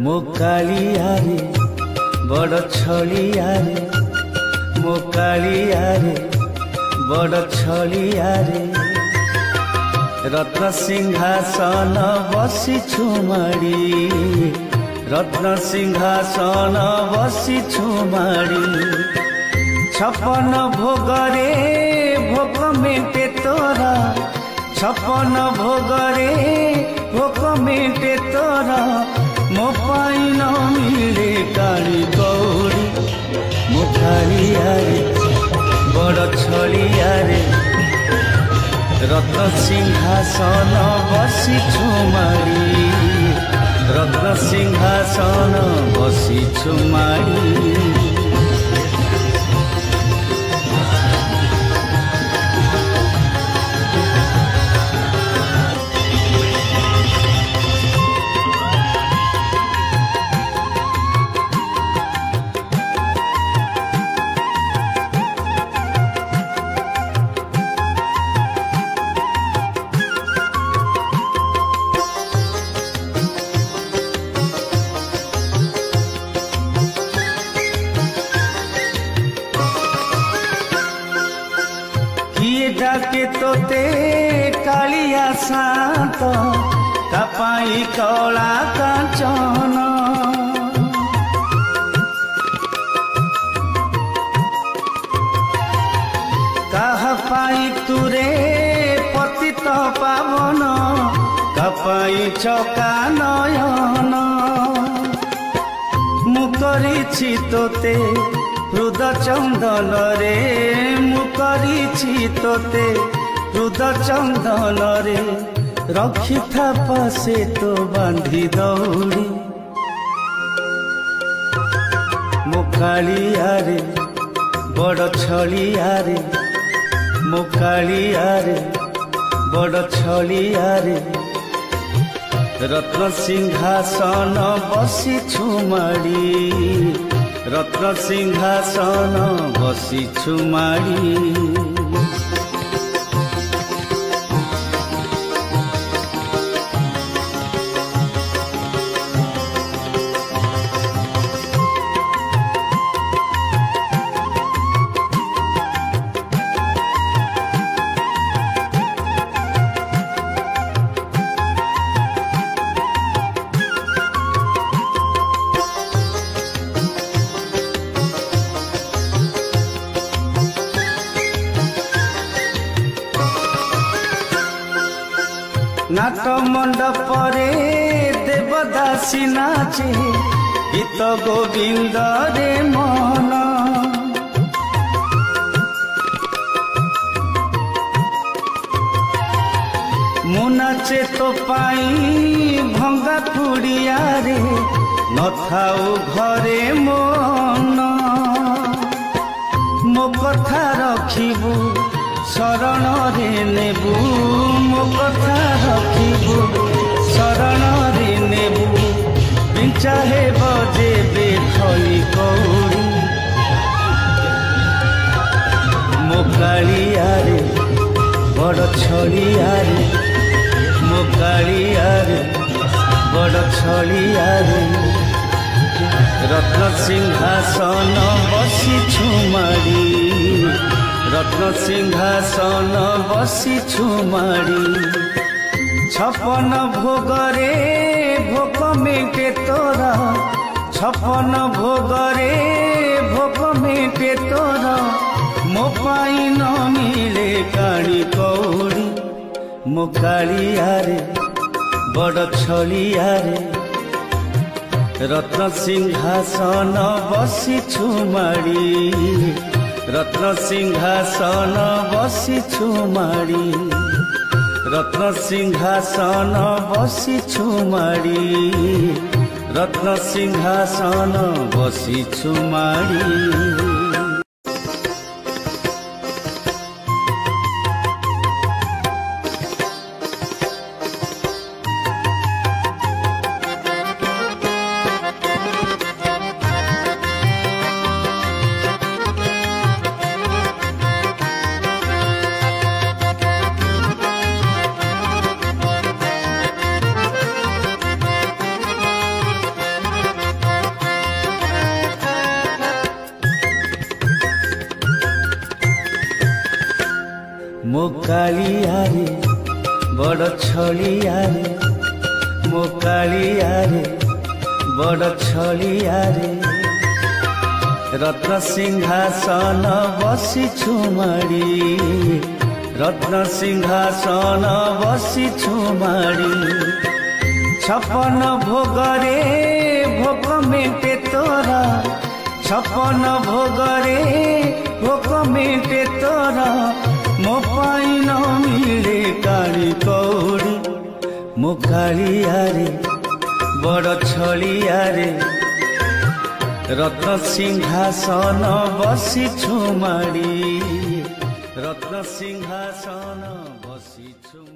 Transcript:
मो कालिया रे बड़ छलिया रे मो कालिया रे बड़ छलिया रे रत्न सिंहासन बसी छुमाड़ी रत्न सिंहासन बसी छुमाड़ी छपन भोगरे भोग मेटे तोरा छपन भोगरे भोग मेटे तोरा मो पाई न मिले काली गौरी मो कालिया रे बड़ छलिया रे रत्न सिंहासन बसी छुमाड़ी रत्न सिंहासन बसी छुमाड़ी डाके तोते कालिया सात तापाई कला कांचन कहा पाई तुरे पतित पावन कपाई चका नयन मुकरिछि तोते हृद चंदन रे मुकरिछि तोते हृद चंदन रे रखी था पासे तो बांधी दौड़ी मो कालिया रे बड़ छलिया रे मो कालिया रे बड़ छलिया रे रत्न सिंहासन बसी छुमाड़ी रत्न सिंहासन बसी छुमाड़ी नाट मंडप रे देवदासी नाचे गीत गोविंद रे मन मु नाचे तो पाई भंगा कुड़िया रे न थाऊ घरे मन मो कथा रखिबू शरण रे नेबू मो कथा रखिबू शरण रे नेबू बिंचा हे बजे बेखली कौड़ी मो कालिया रे बड़ छलिया रे मो कालिया रे बड़ छलिया रे रत्न सिंहासन बसी छुमाड़ी रत्न सिंहासन बसी छुमाड़ी छपन भोगरे भोग मेटे तोरा छपन भोगरे भोग मेटे तोरा मो पाई न मिले काली कौड़ी मो कालिया रे बड़ छलिया रे रत्न सिंहासन बसी छुमाड़ी रत्न सिंहासन बसी छुमाड़ी रत्न सिंहासन बसी छुमाड़ी रत्न सिंहासन बसी छुमाड़ी रे मो कालिया रे बड़ छलिया रे रत्न सिंहासन बसिछु माड़ी रत्न सिंहासन बसिछु माड़ी छपन भोगरे भोग मेटे तोरा छपन भोगरे भोग मेटे तोरा मो पाई न मिले काली कौड़ी मो कालिया रे बड़ छलिया रे रत्न सिंहासन बसिछु माड़ी रत्न सिंहासन बसिछु।